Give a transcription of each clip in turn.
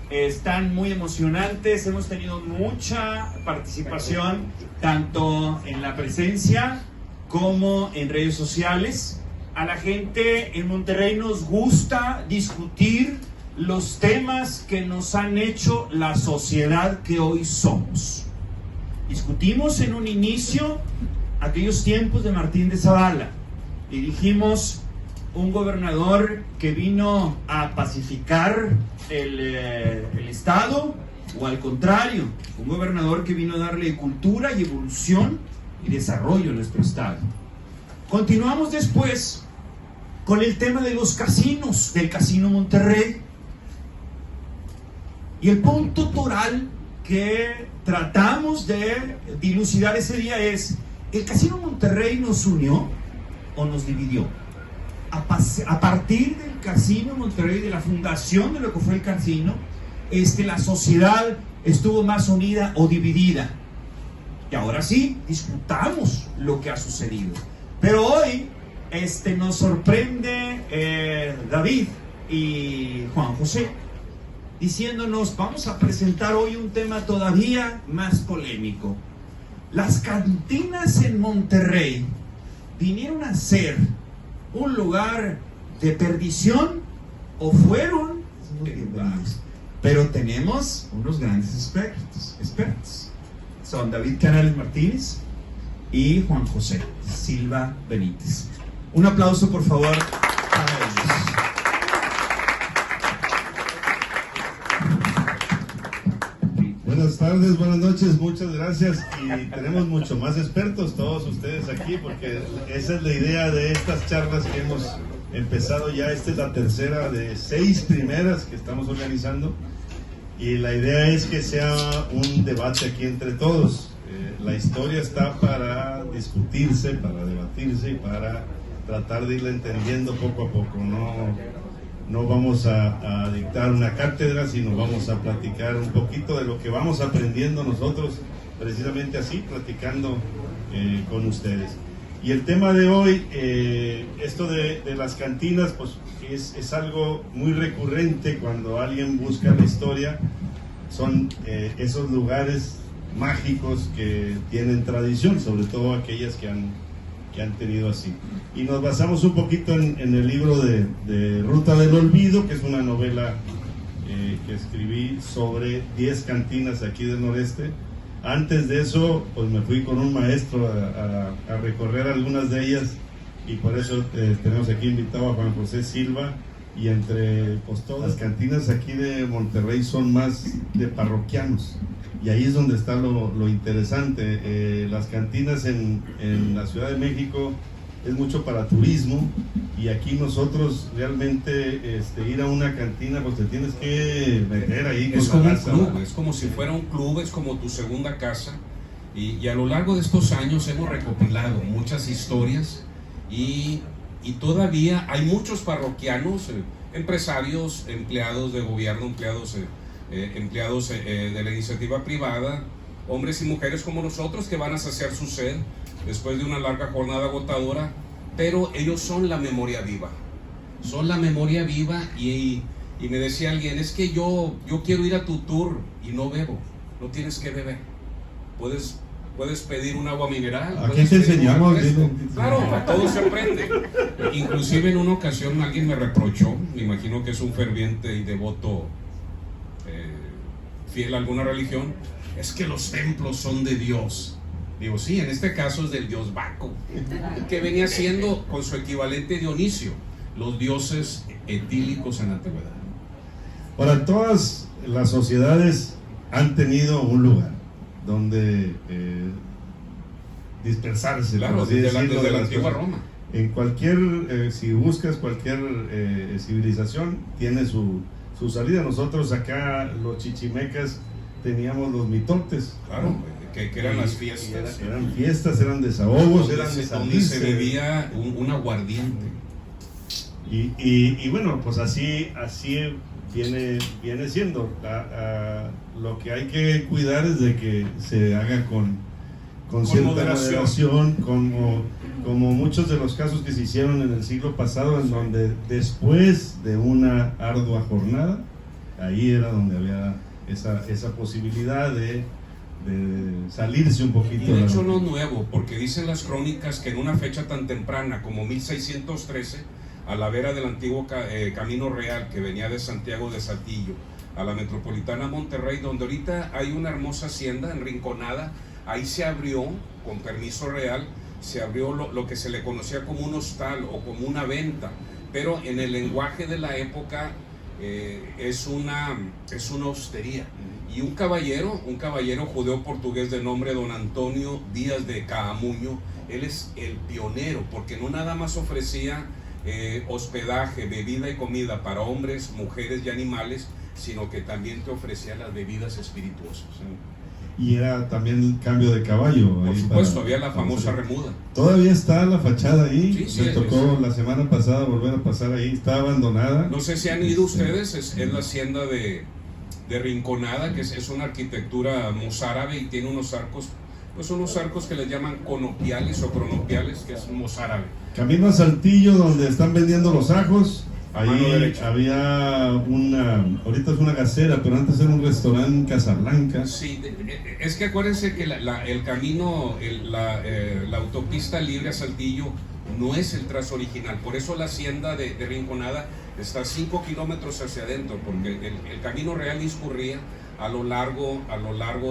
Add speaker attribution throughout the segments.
Speaker 1: están muy emocionantes. Hemos tenido mucha participación, tanto en la presencia como en redes sociales. A la gente en Monterrey nos gusta discutir los temas que nos han hecho la sociedad que hoy somos. Discutimos en un inicio aquellos tiempos de Martín de Zavala y dijimos: un gobernador que vino a pacificar el Estado, o al contrario, un gobernador que vino a darle cultura y evolución y desarrollo a nuestro Estado. Continuamos después con el tema de los casinos, del Casino Monterrey. Y el punto toral que tratamos de dilucidar ese día es: ¿el Casino Monterrey nos unió o nos dividió? A partir del Casino Monterrey, de la fundación de lo que fue el casino, la sociedad estuvo más unida o dividida. Y ahora sí, discutamos lo que ha sucedido. Pero hoy nos sorprende David y Juan José, diciéndonos: vamos a presentar hoy un tema todavía más polémico. Las cantinas en Monterrey vinieron a ser un lugar de perdición o fueron lugares. Pero tenemos unos grandes expertos. Son David Canales Martínez y Juan José Silva Benítez. Un aplauso, por favor, para ellos.
Speaker 2: Buenas tardes, buenas noches, muchas gracias. Y tenemos mucho más expertos todos ustedes aquí, porque esa es la idea de estas charlas que hemos empezado ya. Esta es la tercera de 6 primeras que estamos organizando, y la idea es que sea un debate aquí entre todos. La historia está para discutirse, para debatirse y para tratar de irla entendiendo poco a poco. No vamos a dictar una cátedra, sino vamos a platicar un poquito de lo que vamos aprendiendo nosotros, precisamente así, platicando con ustedes. Y el tema de hoy, esto de las cantinas, pues es algo muy recurrente cuando alguien busca la historia. Son esos lugares mágicos que tienen tradición, sobre todo aquellas que han tenido así. Y nos basamos un poquito en el libro de Ruta del Olvido, que es una novela que escribí sobre 10 cantinas aquí del noreste. Antes de eso, pues me fui con un maestro a recorrer algunas de ellas, y por eso tenemos aquí invitado a Juan José Silva. Y entre pues todas las cantinas aquí de Monterrey son más de parroquianos, y ahí es donde está lo interesante. Las cantinas en la Ciudad de México es mucho para turismo, y aquí nosotros realmente ir a una cantina, pues te tienes que meter ahí con
Speaker 3: es como
Speaker 2: la
Speaker 3: un
Speaker 2: raza,
Speaker 3: club,
Speaker 2: ¿verdad?
Speaker 3: es como si fuera un club, es como tu segunda casa, y a lo largo de estos años hemos recopilado muchas historias, y todavía hay muchos parroquianos, empresarios, empleados de gobierno, empleados de la iniciativa privada, hombres y mujeres como nosotros, que van a saciar su sed después de una larga jornada agotadora, pero ellos son la memoria viva, y me decía alguien: es que yo quiero ir a tu tour y no bebo. No tienes que beber, puedes pedir un agua mineral.
Speaker 2: Aquí te enseñamos.
Speaker 3: Claro, a todo se aprende. Inclusive en una ocasión alguien me reprochó, me imagino que es un ferviente y devoto fiel a alguna religión: es que los templos son de Dios. Digo, sí, en este caso es del dios Baco, que venía siendo con su equivalente Dionisio, los dioses etílicos en la antigüedad.
Speaker 2: Ahora, todas las sociedades han tenido un lugar donde dispersarse,
Speaker 3: Claro, desde la antigua Roma.
Speaker 2: En cualquier, si buscas cualquier civilización, tiene su salida. Nosotros acá, los chichimecas, teníamos los mitotes,
Speaker 3: Claro, que eran las fiestas.
Speaker 2: Eran fiestas, eran desahogos, eran de
Speaker 3: donde se bebía un aguardiente.
Speaker 2: Y bueno, pues así viene siendo. Lo que hay que cuidar es de que se haga con cierta moderación, como muchos de los casos que se hicieron en el siglo pasado, en donde después de una ardua jornada ahí era donde había esa posibilidad de salirse un poquito.
Speaker 3: Y de hecho no es nuevo, porque dicen las crónicas que en una fecha tan temprana como 1613, a la vera del antiguo Camino Real que venía de Santiago de Saltillo a la metropolitana Monterrey, donde ahorita hay una hermosa hacienda en Rinconada, ahí se abrió, con permiso real, se abrió lo que se le conocía como un hostal o como una venta, pero en el lenguaje de la época es una hostería. Y un caballero judeo-portugués de nombre don Antonio Díaz de Cahamuño, él es el pionero, porque no nada más ofrecía hospedaje, bebida y comida para hombres, mujeres y animales, sino que también te ofrecía las bebidas espirituosas.
Speaker 2: Y era también cambio de caballo.
Speaker 3: Por supuesto, había la famosa remuda.
Speaker 2: Todavía está la fachada ahí.
Speaker 3: Sí,
Speaker 2: me tocó la semana pasada volver a pasar ahí, está abandonada.
Speaker 3: No sé si han ido ustedes, es la hacienda de Rinconada, que es una arquitectura mozárabe y tiene unos arcos, pues unos arcos que les llaman conopiales o cronopiales, que es mozárabe.
Speaker 2: Camino a Saltillo, donde están vendiendo los ajos. Ahí había ahorita es una gasera, pero antes era un restaurante en Casablanca.
Speaker 3: Sí, es que acuérdense que el camino, la autopista libre a Saltillo no es el trazo original, por eso la hacienda de Rinconada está 5 kilómetros hacia adentro, porque el camino real discurría a lo largo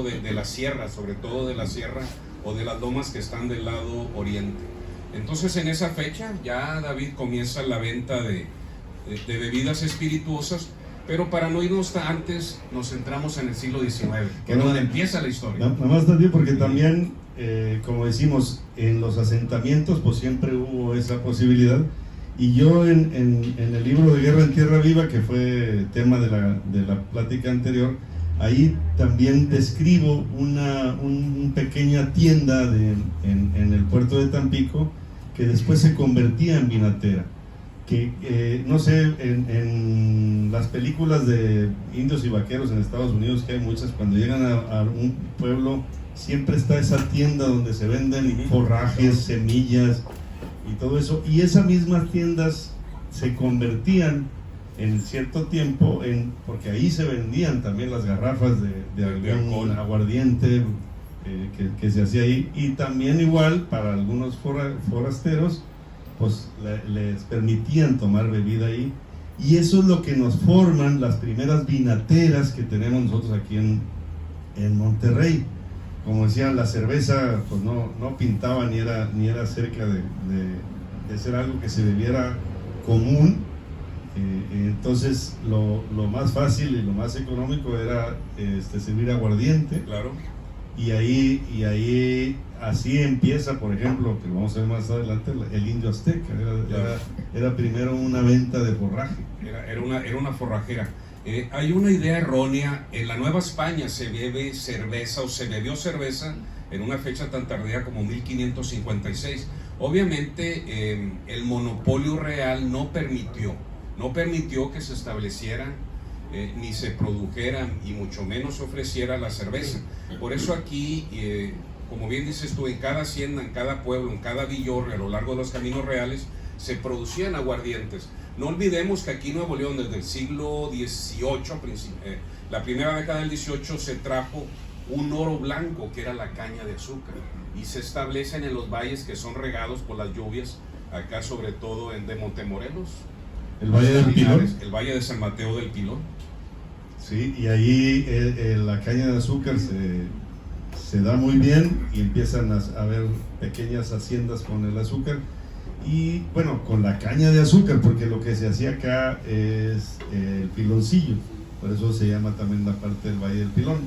Speaker 3: de la sierra, sobre todo de la sierra o de las lomas que están del lado oriente. Entonces en esa fecha ya David comienza la venta de bebidas espirituosas, pero para no irnos antes nos centramos en el siglo XIX, que es donde empieza la historia.
Speaker 2: Nada más también porque también, como decimos, en los asentamientos pues siempre hubo esa posibilidad, y yo en el libro de Guerra en Tierra Viva, que fue tema de la plática anterior, ahí también describo una pequeña tienda en el puerto de Tampico, que después se convertía en vinatera. Que no sé, en las películas de indios y vaqueros en Estados Unidos, que hay muchas, cuando llegan a un pueblo siempre está esa tienda donde se venden forrajes, semillas y todo eso, y esas mismas tiendas se convertían en cierto tiempo porque ahí se vendían también las garrafas de algún aguardiente que se hacía ahí, y también igual para algunos forasteros pues les permitían tomar bebida ahí, y eso es lo que nos forman las primeras vinateras que tenemos nosotros aquí en Monterrey. Como decían, la cerveza pues no pintaba ni era cerca de ser algo que se bebiera común, entonces lo más fácil y lo más económico era servir aguardiente.
Speaker 3: Claro.
Speaker 2: Y ahí así empieza, por ejemplo, que lo vamos a ver más adelante, el indio azteca. Era primero una venta de forraje.
Speaker 3: Era una forrajera. Hay una idea errónea. En la Nueva España se bebe cerveza o se bebió cerveza en una fecha tan tardía como 1556. Obviamente el monopolio real no permitió que se estableciera ni se produjera y mucho menos se ofreciera la cerveza. Por eso aquí, como bien dices tú, en cada hacienda, en cada pueblo, en cada villorrio, a lo largo de los caminos reales, se producían aguardientes. No olvidemos que aquí en Nuevo León, desde el siglo XVIII, la primera década del XVIII, se trajo un oro blanco, que era la caña de azúcar, y se establecen en los valles que son regados por las lluvias, acá sobre todo de Montemorelos,
Speaker 2: el Valle del Pilón,
Speaker 3: el Valle de San Mateo del Pilón.
Speaker 2: Sí, y ahí la caña de azúcar se da muy bien, y empiezan a haber pequeñas haciendas con el azúcar, y bueno, con la caña de azúcar, porque lo que se hacía acá es el piloncillo, por eso se llama también la parte del Valle del Pilón.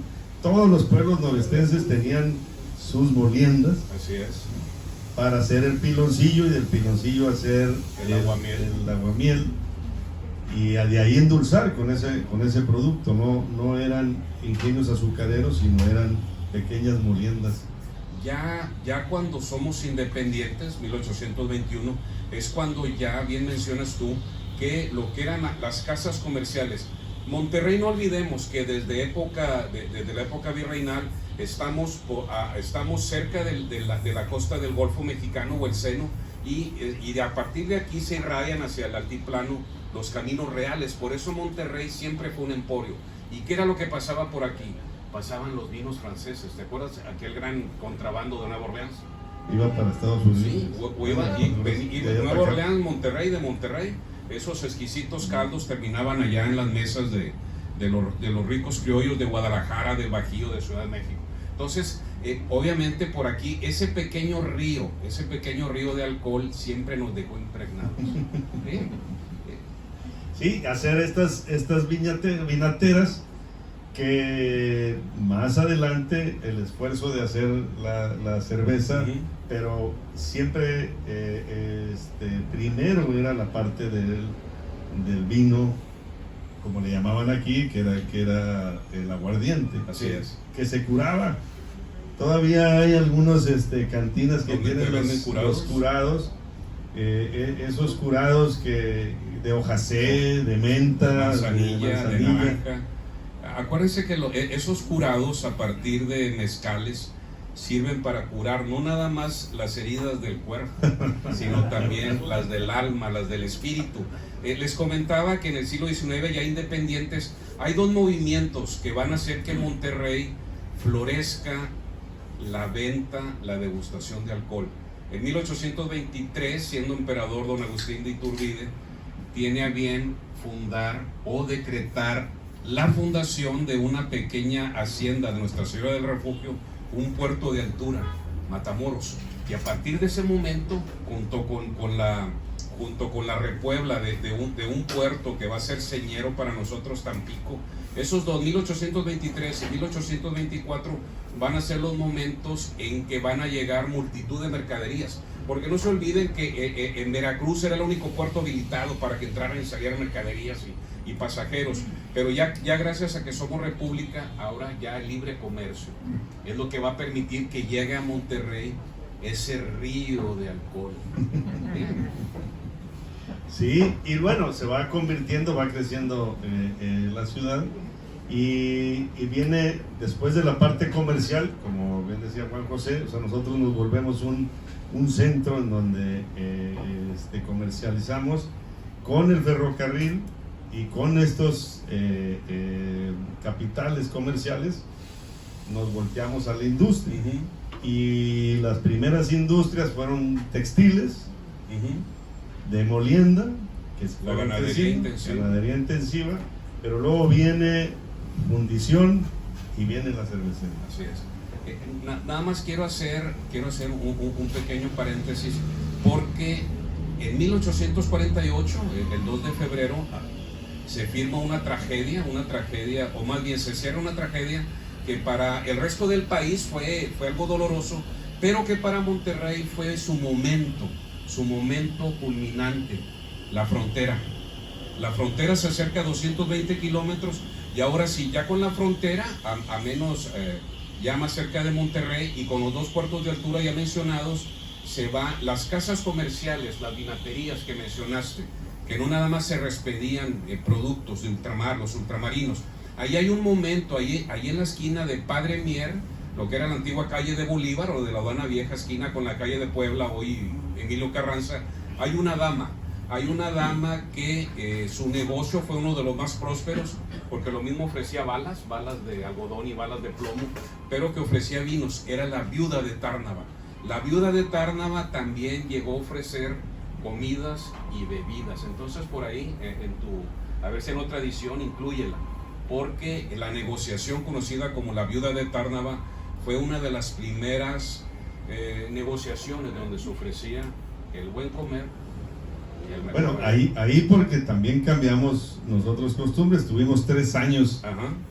Speaker 2: Todos los pueblos novestenses tenían sus moliendas.
Speaker 3: Así es.
Speaker 2: Para hacer el piloncillo, y del piloncillo hacer el aguamiel, y de ahí endulzar con ese producto. No eran ingenios azucareros, sino eran pequeñas moliendas.
Speaker 3: Ya cuando somos independientes, 1821, es cuando ya bien mencionas tú que lo que eran las casas comerciales. Monterrey, no olvidemos que desde la época virreinal estamos cerca de la costa del Golfo Mexicano o el Seno, y a partir de aquí se irradian hacia el altiplano los caminos reales. Por eso Monterrey siempre fue un emporio. ¿Y qué era lo que pasaba por aquí? Pasaban los vinos franceses. ¿Te acuerdas aquel gran contrabando de Nueva Orleans?
Speaker 2: Iba para Estados Unidos.
Speaker 3: Sí, o iba y de Nueva Orleans, Monterrey, de Monterrey. Esos exquisitos caldos terminaban allá en las mesas de los ricos criollos de Guadalajara, del Bajío, de Ciudad de México. Entonces, obviamente por aquí, ese pequeño río de alcohol siempre nos dejó impregnados.
Speaker 2: Sí, hacer estas vinateras que más adelante el esfuerzo de hacer la cerveza, pero siempre primero era la parte del vino, como le llamaban aquí, que era el aguardiente.
Speaker 3: Así es.
Speaker 2: Que se curaba. Todavía hay algunos cantinas que tienen los curados. Esos curados de hojacé, de menta,
Speaker 3: manzanilla, de naranja. Acuérdense que esos curados a partir de mezcales sirven para curar no nada más las heridas del cuerpo, sino también las del alma, las del espíritu. Les comentaba que en el siglo XIX, ya independientes, hay dos movimientos que van a hacer que en Monterrey florezca la venta, la degustación de alcohol. En 1823, siendo emperador don Agustín de Iturbide, tiene a bien fundar o decretar la fundación de una pequeña hacienda de Nuestra Señora del Refugio, un puerto de altura, Matamoros, y a partir de ese momento, junto con la repuebla de un puerto que va a ser señero para nosotros, Tampico, esos 1823 y 1824 van a ser los momentos en que van a llegar multitud de mercaderías, porque no se olviden que en Veracruz era el único puerto habilitado para que entraran y salieran mercaderías y pasajeros, pero ya gracias a que somos república, ahora ya el libre comercio es lo que va a permitir que llegue a Monterrey ese río de alcohol.
Speaker 2: Sí, y bueno, se va convirtiendo, va creciendo la ciudad y viene después de la parte comercial, como bien decía Juan José, o sea, nosotros nos volvemos un centro en donde comercializamos con el ferrocarril y con estos capitales comerciales, nos volteamos a la industria. Y las primeras industrias fueron textiles, de molienda, que es
Speaker 3: la ganadería intensiva,
Speaker 2: pero luego viene fundición y viene la cervecería.
Speaker 3: Así es. Nada más quiero hacer un pequeño paréntesis, porque en 1848, el 2 de febrero, se firma una tragedia, o más bien se cierra una tragedia que para el resto del país fue algo doloroso, pero que para Monterrey fue su momento culminante. La frontera se acerca a 220 kilómetros, y ahora sí, ya con la frontera a menos, ya más cerca de Monterrey, y con los dos puertos de altura ya mencionados, se va las casas comerciales, las vinaterías que mencionaste, que no nada más se respedían productos de ultramar, los ultramarinos. Ahí hay un momento, ahí en la esquina de Padre Mier, lo que era la antigua calle de Bolívar, o de la Aduana Vieja, esquina con la calle de Puebla, hoy Emilio Carranza, hay una dama que su negocio fue uno de los más prósperos, porque lo mismo ofrecía balas de algodón y balas de plomo, pero que ofrecía vinos. Era la viuda de Tárnava. La viuda de Tárnava también llegó a ofrecer comidas y bebidas. Entonces por ahí, a ver si en otra edición inclúyela, porque la negociación conocida como la viuda de Tárnava fue una de las primeras negociaciones donde se ofrecía el buen comer y el mejor.
Speaker 2: Bueno, ahí porque también cambiamos nosotros costumbres. Tuvimos 3 años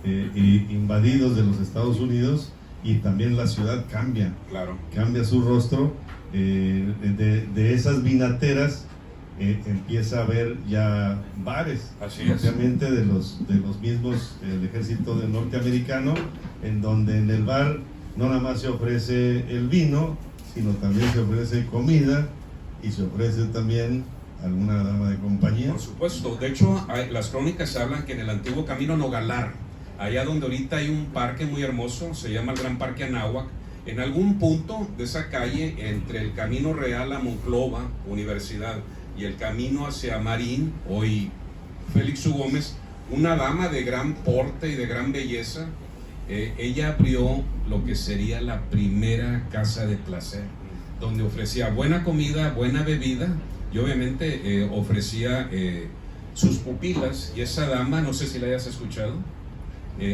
Speaker 2: invadidos de los Estados Unidos, y también la ciudad cambia.
Speaker 3: Claro. Cambia
Speaker 2: su rostro. De esas vinateras empieza a haber ya bares, obviamente de los mismos el ejército norteamericano, en donde en el bar no nada más se ofrece el vino, sino también se ofrece comida y se ofrece también alguna dama de compañía.
Speaker 3: Por supuesto. De hecho, las crónicas hablan que en el antiguo camino Nogalar, allá donde ahorita hay un parque muy hermoso, se llama el Gran Parque Anáhuac, en algún punto de esa calle, entre el Camino Real a Monclova, Universidad, y el camino hacia Marín, hoy Félix U. Gómez, una dama de gran porte y de gran belleza. Ella abrió lo que sería la primera casa de placer, donde ofrecía buena comida, buena bebida, y obviamente ofrecía sus pupilas. Y esa dama, no sé si la hayas escuchado,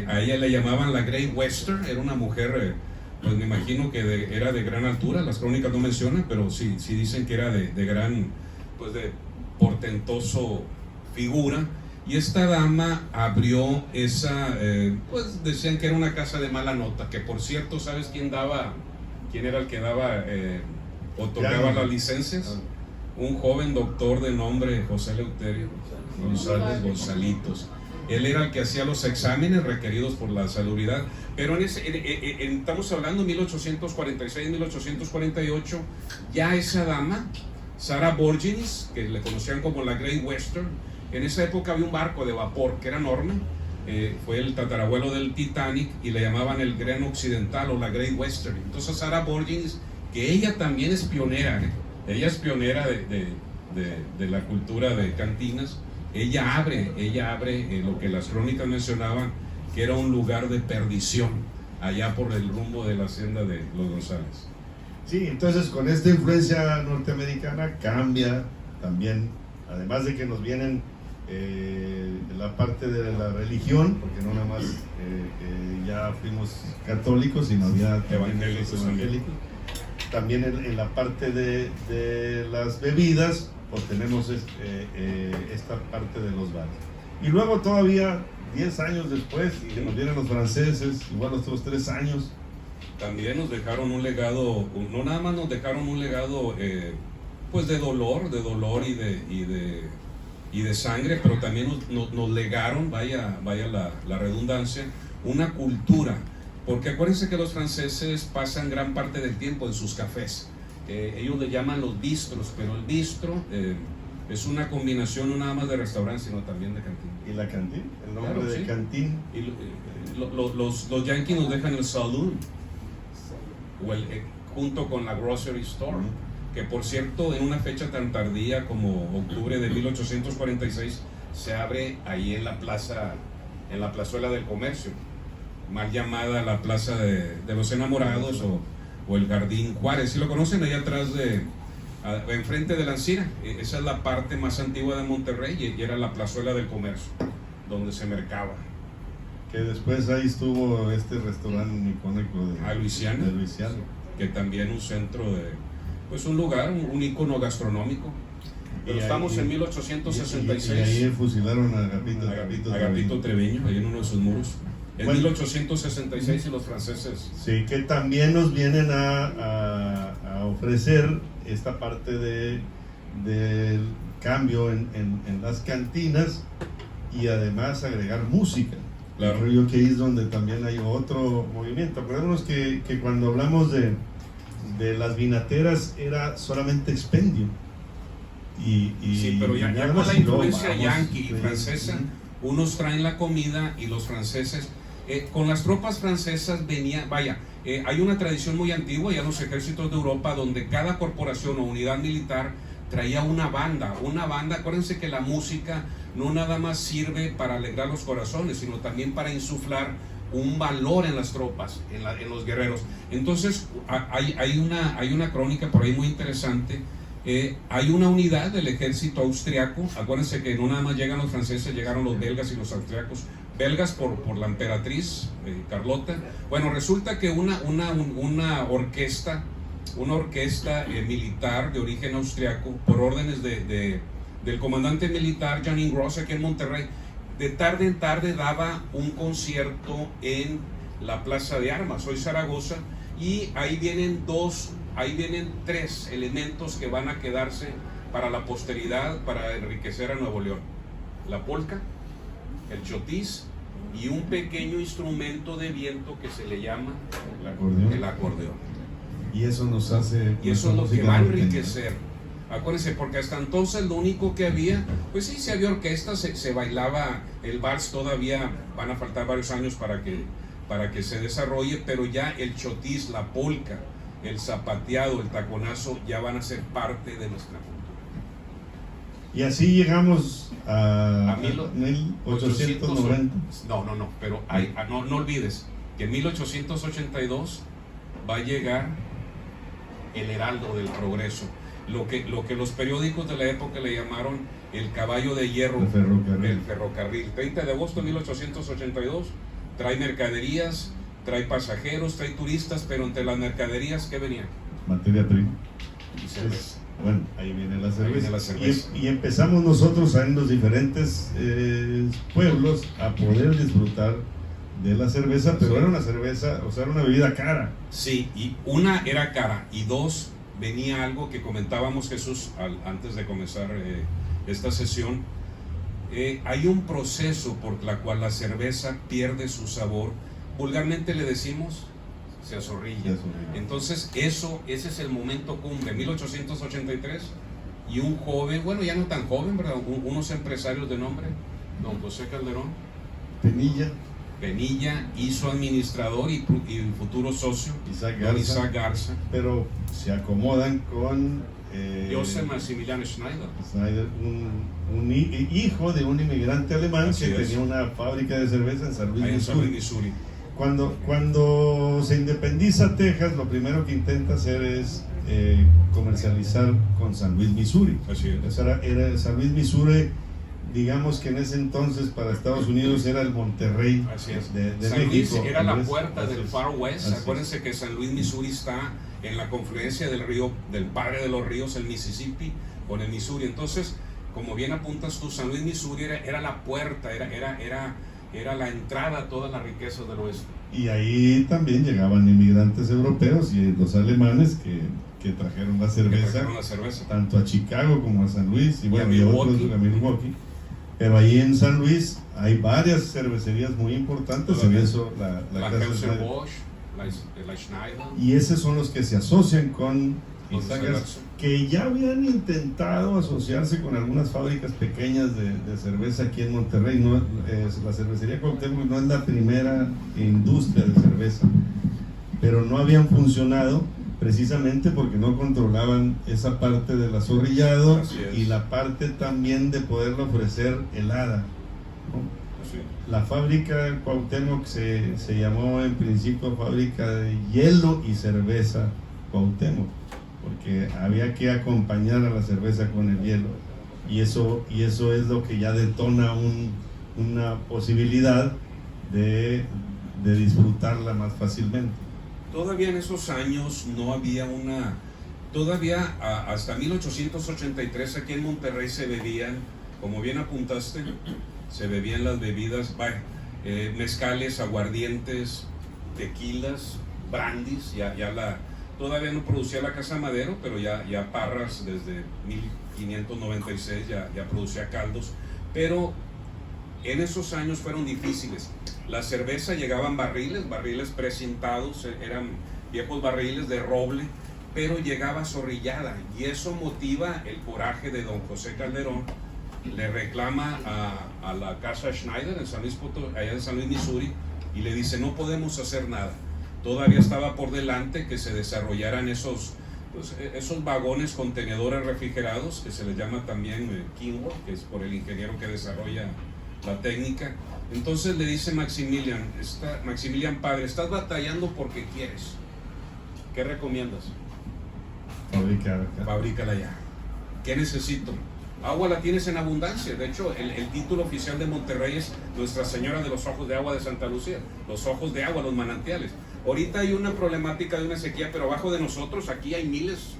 Speaker 3: a ella le llamaban la Great Western. Era una mujer, pues me imagino que era de gran altura, las crónicas no mencionan, pero sí dicen que era de gran, pues de portentoso figura. Y esta dama abrió esa, pues decían que era una casa de mala nota, que por cierto, ¿sabes quién era el que daba, otorgaba las licencias? Un joven doctor de nombre José Eleuterio González Gonzalitos. Él era el que hacía los exámenes requeridos por la salubridad. Pero estamos hablando de 1846, 1848, ya esa dama, Sarah Borginis, que le conocían como la Great Western. En esa época había un barco de vapor que era enorme, fue el tatarabuelo del Titanic, y le llamaban el Gran Occidental o la Great Western. Entonces Sarah Borginis, que ella también es pionera, ella es pionera de la cultura de cantinas, ella abre lo que las crónicas mencionaban, que era un lugar de perdición, allá por el rumbo de la hacienda de los González.
Speaker 2: Sí, entonces con esta influencia norteamericana cambia también, además de que nos vienen la parte de la religión, porque no nada más ya fuimos católicos, sino había evangélicos. También en la parte de las bebidas, pues tenemos esta parte de los bares. Y luego todavía 10 años después, que nos vienen los franceses, igual otros 3 años.
Speaker 3: También nos dejaron un legado, no nada más nos dejaron un legado pues de dolor y de sangre, pero también nos legaron, vaya la redundancia, una cultura. Porque acuérdense que los franceses pasan gran parte del tiempo en sus cafés. Ellos le llaman los bistros, pero el bistro es una combinación no nada más de restaurante, sino también de cantina.
Speaker 2: ¿Y la cantina? El nombre
Speaker 3: Claro,
Speaker 2: de
Speaker 3: sí.
Speaker 2: cantina.
Speaker 3: Y los yankees nos dejan el saloon, o junto con la grocery store, que por cierto, en una fecha tan tardía como octubre de 1846, se abre ahí en la plazuela del comercio, mal llamada la Plaza de los Enamorados o el Jardín Juárez. Si lo conocen, ahí atrás enfrente de la Ancira. Esa es la parte más antigua de Monterrey y era la plazuela del comercio, donde se mercaba.
Speaker 2: Que después ahí estuvo este restaurante icónico de
Speaker 3: Luisiana, que también un centro pues un lugar, un ícono gastronómico. Pero estamos en 1866.
Speaker 2: Y ahí fusilaron a
Speaker 3: Agapito Treviño, ahí en uno de sus muros. En 1866 y los franceses.
Speaker 2: Sí, que también nos vienen a ofrecer esta parte del cambio en las cantinas y además agregar música.
Speaker 3: Claro.
Speaker 2: Creo que ahí es donde también hay otro movimiento. Acordémonos que cuando hablamos de las vinateras era solamente expendio.
Speaker 3: Sí, pero ya con la influencia yanqui y francesa, unos traen la comida y los franceses, con las tropas francesas venía, hay una tradición muy antigua ya en los ejércitos de Europa donde cada corporación o unidad militar traía una banda, acuérdense que la música no nada más sirve para alegrar los corazones, sino también para insuflar un valor en las tropas, en los guerreros. Entonces hay una crónica por ahí muy interesante. Hay una unidad del ejército austriaco. Acuérdense que no nada más llegan los franceses, llegaron los belgas y los austriacos. Belgas por la emperatriz Carlota. Bueno, resulta que una orquesta militar de origen austriaco, por órdenes del comandante militar Jan Ingrosso aquí en Monterrey, de tarde en tarde daba un concierto en la Plaza de Armas, hoy Zaragoza, y ahí vienen 3 elementos que van a quedarse para la posteridad, para enriquecer a Nuevo León: la polca, el chotis y un pequeño instrumento de viento que se le llama el acordeón.
Speaker 2: Y eso nos hace...
Speaker 3: Y eso es lo que va a enriquecer. Acuérdense, porque hasta entonces lo único que había, pues sí, se había orquestas, se bailaba el vals, todavía van a faltar varios años para que se desarrolle, pero ya el chotis, la polca, el zapateado, el taconazo ya van a ser parte de nuestra cultura.
Speaker 2: Y así llegamos a
Speaker 3: 1890. No, pero no olvides que en 1882 va a llegar el Heraldo del Progreso, lo que los periódicos de la época le llamaron el caballo de hierro del ferrocarril. 30 de agosto de 1882, trae mercaderías, trae pasajeros, trae turistas, pero entre las mercaderías, ¿qué venía?
Speaker 2: Materia prima.
Speaker 3: Y cerveza.
Speaker 2: Bueno, ahí viene la cerveza. Y empezamos nosotros en los diferentes pueblos a poder disfrutar de la cerveza, pero era una cerveza, o sea, era una bebida cara.
Speaker 3: Sí, y una era cara, y dos, venía algo que comentábamos, Jesús, antes de comenzar esta sesión. Hay un proceso por la cual la cerveza pierde su sabor. Vulgarmente le decimos, se azorrilla. Entonces, ese es el momento cumbre, 1883, y un joven, bueno, ya no tan joven, ¿verdad? Unos empresarios de nombre, don José Calderón Penilla y su administrador y futuro socio, Isaac Garza.
Speaker 2: Pero se acomodan con
Speaker 3: Joseph Maximilian
Speaker 2: Schneider, un hijo de un inmigrante alemán que tenía una fábrica de cerveza en San Luis, Missouri. Cuando se independiza Texas, lo primero que intenta hacer es comercializar con San Luis, Missouri.
Speaker 3: Así es.
Speaker 2: Era San Luis, Missouri, digamos que en ese entonces para Estados Unidos era el Monterrey de
Speaker 3: San
Speaker 2: México.
Speaker 3: Luis era la puerta del Far West. Acuérdense que San Luis, Missouri está en la confluencia del río, del padre de los ríos, el Mississippi, con el Missouri. Entonces, como bien apuntas tú, San Luis, Missouri era la puerta, era la entrada a todas las riquezas del oeste.
Speaker 2: Y ahí también llegaban inmigrantes europeos y los alemanes que trajeron la cerveza, tanto a Chicago como a San Luis y bueno, y a otros a Milwaukee. Pero ahí en San Luis hay varias cervecerías muy importantes, la
Speaker 3: Anheuser-Busch, la Schneider.
Speaker 2: Y esos son los que se asocian con que ya habían intentado asociarse con algunas fábricas pequeñas de cerveza aquí en Monterrey. La cervecería Cuauhtémoc no es la primera industria de cerveza, pero no habían funcionado precisamente porque no controlaban esa parte del azorrillado y la parte también de poderlo ofrecer helada, ¿no? La fábrica Cuauhtémoc se llamó en principio Fábrica de Hielo y Cerveza Cuauhtémoc, porque había que acompañar a la cerveza con el hielo, y eso es lo que ya detona una posibilidad de disfrutarla más fácilmente.
Speaker 3: Todavía en esos años no había hasta 1883 aquí en Monterrey se bebían, como bien apuntaste, se bebían las bebidas, mezcales, aguardientes, tequilas, brandis, todavía no producía la Casa Madero, pero ya Parras desde 1596 ya producía caldos, pero en esos años fueron difíciles. La cerveza llegaba en barriles precintados, eran viejos barriles de roble, pero llegaba zorrillada, y eso motiva el coraje de don José Calderón. Le reclama a la casa Schneider en San Luis allá en San Luis, Missouri, y le dice: no podemos hacer nada. Todavía estaba por delante que se desarrollaran esos vagones contenedores refrigerados, que se les llama también Kenworth, que es por el ingeniero que desarrolla la técnica. Entonces le dice Maximilian padre, estás batallando porque quieres. ¿Qué recomiendas? Fabrícala ya. ¿Qué necesito? Agua la tienes en abundancia. De hecho, el título oficial de Monterrey es Nuestra Señora de los Ojos de Agua de Santa Lucía. Los ojos de agua, los manantiales. Ahorita hay una problemática de una sequía, pero abajo de nosotros aquí hay miles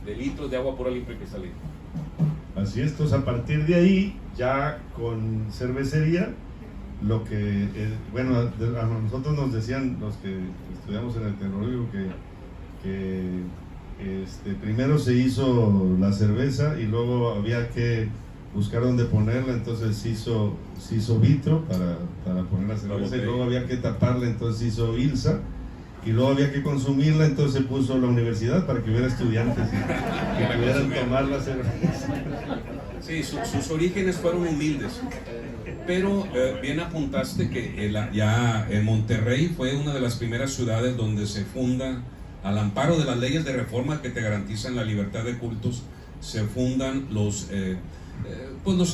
Speaker 3: de litros de agua pura limpia que salen.
Speaker 2: Así es. Entonces, a partir de ahí, ya con cervecería, lo que a nosotros nos decían los que estudiamos en el Tecnológico que primero se hizo la cerveza y luego había que buscar dónde ponerla, entonces se hizo vitro para poner la cerveza, y luego había que taparla, entonces se hizo Ilsa, y luego había que consumirla, entonces se puso la universidad para que hubiera estudiantes que pudieran tomar la cerveza.
Speaker 3: Sí, sus orígenes fueron humildes, pero bien apuntaste que ya en Monterrey fue una de las primeras ciudades donde se funda, al amparo de las leyes de reforma que te garantizan la libertad de cultos, se fundan los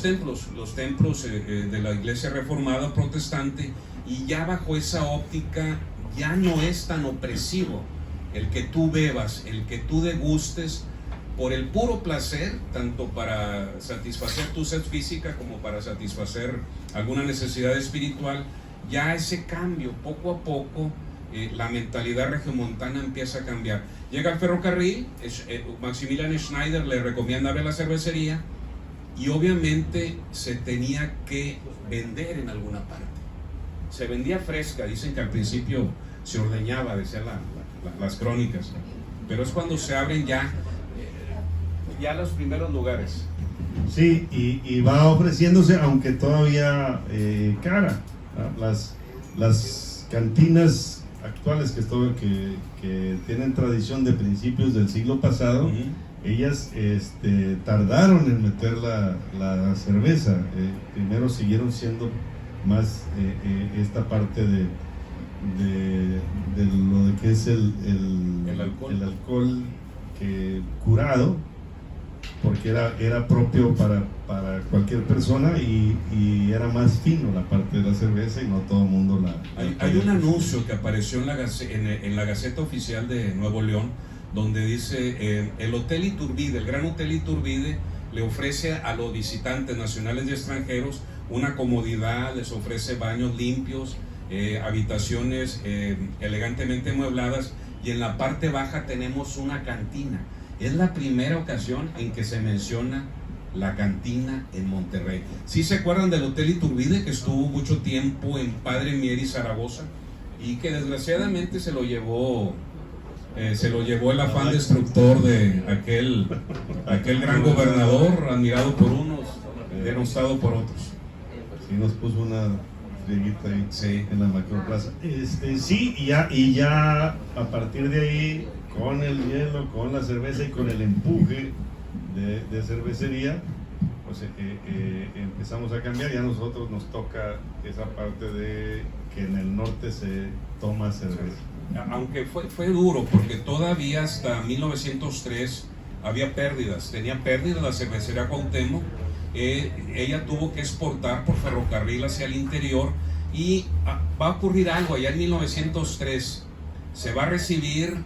Speaker 3: templos de la Iglesia Reformada Protestante, y ya bajo esa óptica ya no es tan opresivo el que tú bebas, el que tú degustes por el puro placer, tanto para satisfacer tu sed física como para satisfacer alguna necesidad espiritual. Ya ese cambio, poco a poco, la mentalidad regiomontana empieza a cambiar. Llega el ferrocarril, Maximilian Schneider le recomienda abrir la cervecería, y obviamente se tenía que vender en alguna parte. Se vendía fresca, dicen que al principio se ordeñaba, decían las crónicas, pero es cuando se abren ya los primeros lugares.
Speaker 2: Sí, y va ofreciéndose, aunque todavía cara, ¿no? Las cantinas actuales que tienen tradición de principios del siglo pasado, ellas tardaron en meter la cerveza. Primero siguieron siendo más esta parte de lo de que es el alcohol curado, porque era propio para cualquier persona, y era más fino la parte de la cerveza, y no todo el mundo
Speaker 3: Hay un anuncio que apareció en la Gaceta Oficial de Nuevo León, donde dice el Hotel Iturbide, el Gran Hotel Iturbide, le ofrece a los visitantes nacionales y extranjeros una comodidad, les ofrece baños limpios, habitaciones elegantemente amuebladas, y en la parte baja tenemos una cantina. Es la primera ocasión en que se menciona la cantina en Monterrey. ¿Sí se acuerdan del Hotel Iturbide, que estuvo mucho tiempo en Padre Mier y Zaragoza, y que desgraciadamente se lo llevó el afán destructor de aquel gran gobernador, admirado por unos, denostado por otros?
Speaker 2: Sí, nos puso una frieguita ahí,
Speaker 3: sí,
Speaker 2: en la Macroplaza. Sí, y ya a partir de ahí, con el hielo, con la cerveza y con el empuje de cervecería, pues empezamos a cambiar. Ya a nosotros nos toca esa parte de que en el norte se toma cerveza.
Speaker 3: Aunque fue duro, porque todavía hasta 1903 había pérdidas, tenía pérdidas la cervecería Cuauhtémoc. Ella tuvo que exportar por ferrocarril hacia el interior, y va a ocurrir algo allá en 1903. Se va a recibir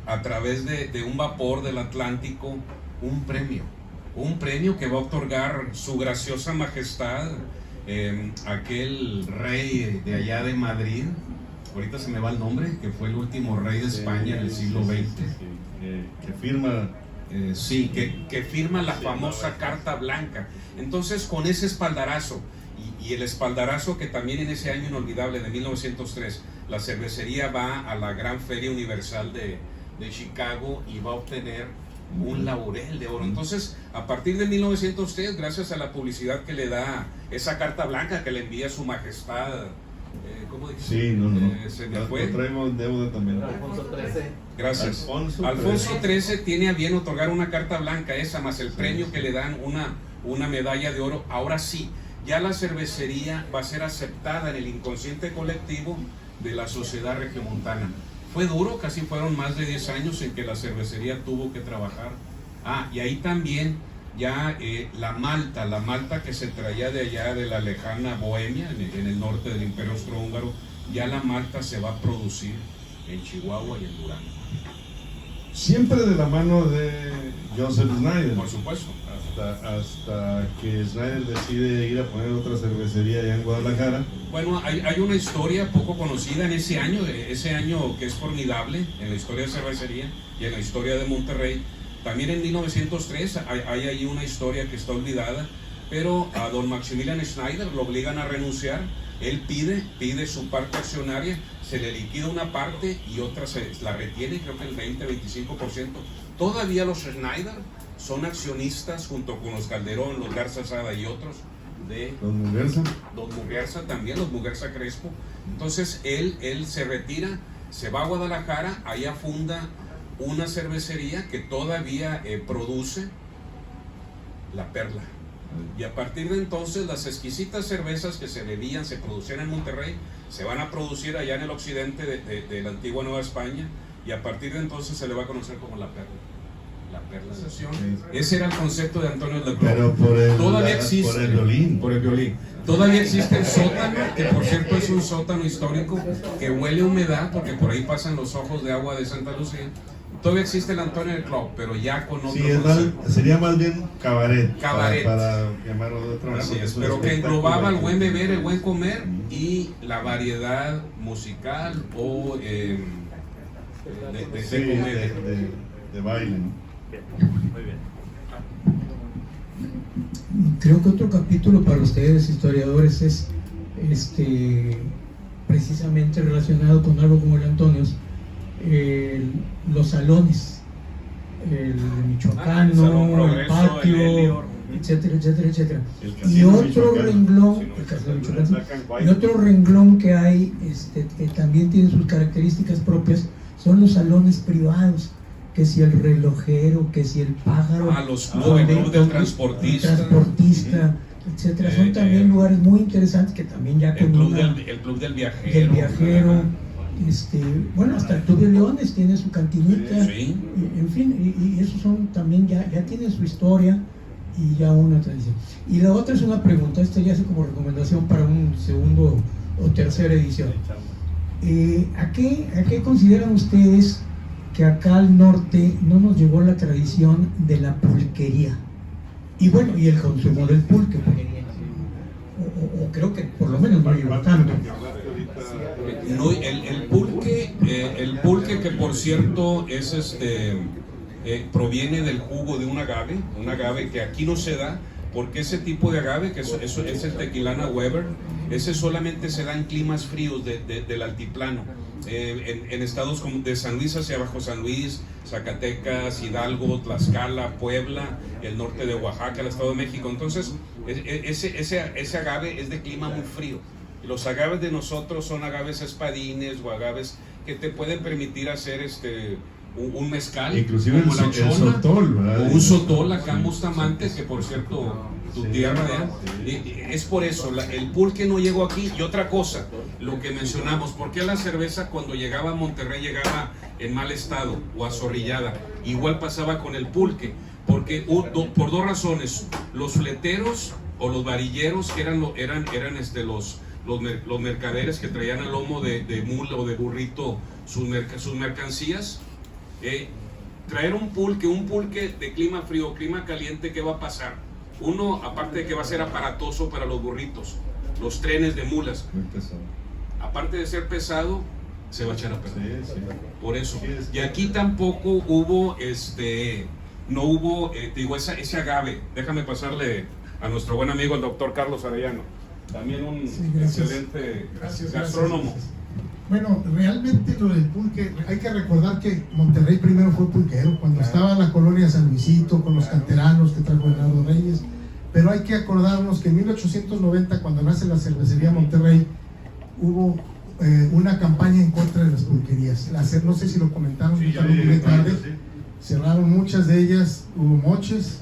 Speaker 3: a través de un vapor del Atlántico un premio que va a otorgar su graciosa majestad, aquel rey de allá de Madrid, ahorita se me va el nombre, que fue el último rey de España en el siglo XX.
Speaker 2: Que firma...
Speaker 3: que firma la famosa Carta Blanca. Entonces, con ese espaldarazo, y el espaldarazo que también en ese año inolvidable de 1903, la cervecería va a la Gran Feria Universal de Chicago y va a obtener un laurel de oro. Entonces, a partir de 1903, gracias a la publicidad que le da esa Carta Blanca que le envía su majestad, ¿cómo dice?
Speaker 2: Sí, no.
Speaker 3: Se me fue.
Speaker 2: Traemos deuda también.
Speaker 4: Alfonso XIII.
Speaker 3: Gracias. Alfonso XIII tiene a bien otorgar una carta blanca, esa más el premio que le dan, una medalla de oro. Ahora sí, ya la cervecería va a ser aceptada en el inconsciente colectivo de la sociedad regiomontana. Fue duro, casi fueron más de 10 años en que la cervecería tuvo que trabajar. Y ahí también ya la malta que se traía de allá de la lejana Bohemia, en el norte del Imperio Austrohúngaro, ya la malta se va a producir en Chihuahua y en Durango.
Speaker 2: Siempre de la mano de Joseph Schneider.
Speaker 3: Por supuesto.
Speaker 2: Hasta que Schneider decide ir a poner otra cervecería allá en Guadalajara.
Speaker 3: Bueno, hay una historia poco conocida en ese año que es formidable en la historia de cervecería y en la historia de Monterrey. También en 1903 hay ahí una historia que está olvidada, pero a don Maximilian Schneider lo obligan a renunciar. Él pide su parte accionaria, se le liquida una parte y otra se la retiene, creo que el 20-25%. Todavía los Schneider son accionistas junto con los Calderón, los Garza Sada y otros de los Muguerza también, los Muguerza Crespo. Entonces él se retira, se va a Guadalajara, allá funda una cervecería que todavía produce La Perla. Y a partir de entonces las exquisitas cervezas que se bebían, se producían en Monterrey, se van a producir allá en el occidente de la antigua Nueva España, y a partir de entonces se le va a conocer como La Perla. La perlación. Ese era el concepto de Antonio Leclerc.
Speaker 2: Pero
Speaker 3: todavía existe.
Speaker 2: Por el violín.
Speaker 3: Por el violín. Todavía existe el sótano, que por cierto es un sótano histórico que huele a humedad porque por ahí pasan los ojos de agua de Santa Lucía. Todavía existe el Antonio del Club, pero ya con otro concepto.
Speaker 2: Sería más bien cabaret.
Speaker 3: Cabaret.
Speaker 2: Para llamarlo de otra manera.
Speaker 3: Así es, pero que englobaba el buen beber, el buen comer y la variedad musical o de comedia.
Speaker 2: De baile, ¿no?
Speaker 3: Muy bien.
Speaker 4: Creo que otro capítulo para ustedes, historiadores, es precisamente relacionado con algo como el Antonios, los salones, el michoacano, el patio, etcétera, etcétera, etcétera. Y otro renglón, el casino michoacano, y otro renglón que hay, que también tiene sus características propias, son los salones privados. Que si el relojero, que si el pájaro,
Speaker 3: los clubes, el club del transportista,
Speaker 4: etcétera, son también lugares muy interesantes que también ya
Speaker 3: el club del viajero,
Speaker 4: bueno, hasta el Club de Leones tiene su cantinita,
Speaker 3: sí.
Speaker 4: En fin, y esos son también ya tienen su historia y ya una tradición. Y la otra es una pregunta, esta ya es como recomendación para un segundo o tercera edición. ¿A qué consideran ustedes que acá al norte no nos llegó la tradición de la pulquería? Y bueno, y el consumo del pulque, o creo que por lo menos no llegó tanto.
Speaker 3: No, el pulque que por cierto es proviene del jugo de un agave que aquí no se da, porque ese tipo de agave, que es el Tequilana Weber, ese solamente se da en climas fríos del altiplano. En estados como de San Luis hacia abajo, San Luis, Zacatecas, Hidalgo, Tlaxcala, Puebla, el norte de Oaxaca, el Estado de México. Entonces, ese agave es de clima muy frío. Los agaves de nosotros son agaves espadines o agaves que te pueden permitir hacer un mezcal,
Speaker 2: inclusive
Speaker 3: como
Speaker 2: el sotol, ¿verdad?
Speaker 3: O un sotol acá en Bustamante, que por cierto tu tierra es por eso el pulque no llegó aquí. Y otra cosa, lo que mencionamos, ¿por qué la cerveza cuando llegaba a Monterrey llegaba en mal estado o azorrillada? Igual pasaba con el pulque, porque por dos razones: los fleteros o los varilleros, que eran los mercaderes que traían al lomo de mula o de burrito sus mercancías. Traer un pulque de clima frío, clima caliente, ¿qué va a pasar? Uno, aparte de que va a ser aparatoso para los burritos, los trenes de mulas,
Speaker 2: muy pesado.
Speaker 3: Aparte de ser pesado, se va a echar a perder.
Speaker 2: Sí.
Speaker 3: Por eso. Y aquí tampoco hubo, no hubo, ese agave. Déjame pasarle a nuestro buen amigo el doctor Carlos Arellano, también un excelente gastrónomo.
Speaker 5: Gracias. Bueno, realmente lo del pulque, hay que recordar que Monterrey primero fue pulquero, cuando estaba en la colonia San Luisito, con los canteranos que trajo Bernardo Reyes, pero hay que acordarnos que en 1890, cuando nace la cervecería Monterrey, hubo una campaña en contra de las pulquerías. No sé si lo comentaron,
Speaker 2: sí,
Speaker 5: tarde. Cerraron muchas de ellas, hubo moches.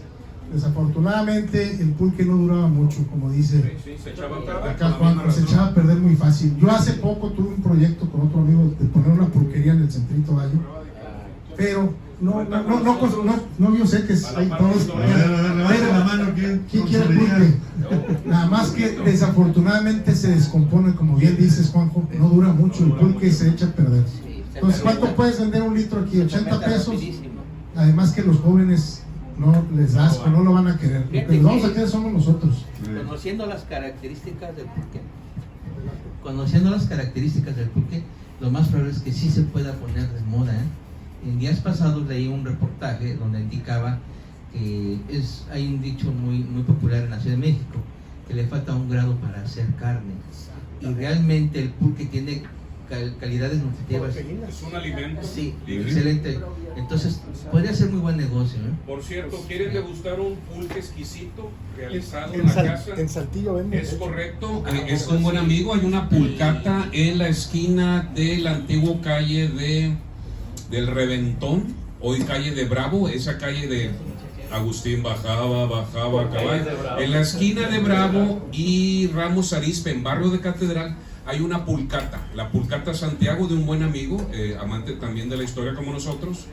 Speaker 5: Desafortunadamente el pulque no duraba mucho, como dice
Speaker 3: se echaba a perder,
Speaker 5: acá Juan, se echaba a perder muy fácil. Yo hace poco tuve un proyecto con otro amigo de poner una pulquería en el Centrito Valle, pero yo sé que hay todos. ¿Quién quiere pulque? Nada más que desafortunadamente se descompone, como bien dices, Juanjo, no dura mucho, el pulque se echa a perder. Entonces, ¿cuánto puedes vender un litro aquí? 80 pesos. Además que los jóvenes no les das o no lo van a querer. Lo que vamos a querer somos nosotros.
Speaker 6: Conociendo las características del pulque, lo más probable es que sí se pueda poner de moda. En días pasados leí un reportaje donde indicaba que hay un dicho muy popular en la Ciudad de México, que le falta un grado para hacer carne. Y realmente el pulque tiene calidades nutritivas.
Speaker 3: Es un alimento.
Speaker 6: Sí, excelente. Entonces, podría ser muy buen negocio.
Speaker 3: Por cierto, ¿quieren degustar un pulque exquisito realizado en la casa?
Speaker 5: En Saltillo venden.
Speaker 3: Es correcto, es un buen amigo. Hay una pulcata en la esquina de la antigua calle del Reventón, hoy calle de Bravo, esa calle de Agustín bajaba, caballo. En la esquina de Bravo y Ramos Arizpe, en barrio de Catedral, hay una pulcata, la Pulcata Santiago, de un buen amigo, amante también de la historia como nosotros,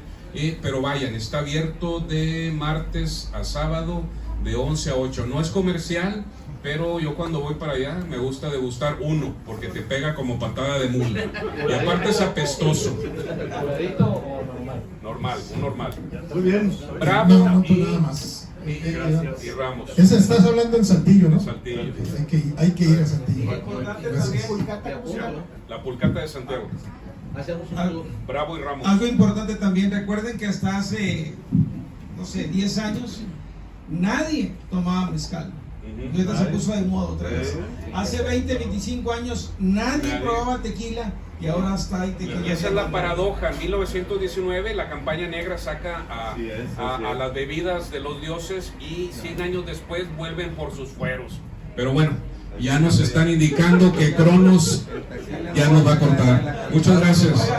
Speaker 3: Pero vayan, está abierto de martes a sábado de 11 a 8. No es comercial, pero yo cuando voy para allá me gusta degustar uno, porque te pega como patada de mula. Y aparte es apestoso. Normal, un normal.
Speaker 2: Muy bien.
Speaker 3: Bravo
Speaker 5: No, pues nada más.
Speaker 3: y Ramos.
Speaker 5: Ese estás hablando en Saltillo, ¿no?
Speaker 3: Saltillo.
Speaker 5: Hay que ir a Saltillo.
Speaker 7: Gracias.
Speaker 3: La pulcata de Santiago.
Speaker 6: Hacemos un
Speaker 7: Algo,
Speaker 3: Bravo y Ramos.
Speaker 7: algo importante también, recuerden que hasta hace, no sé, 10 años, nadie tomaba mezcal. Y ahorita se puso de moda otra vez. Hace 20, 25 años, nadie probaba tequila y ahora hasta hay tequila.
Speaker 3: Y esa es la paradoja. En 1919 la campaña negra saca a las bebidas de los dioses y 100 años después vuelven por sus fueros. Pero bueno, ya nos están indicando que Cronos ya nos va a contar. Muchas gracias.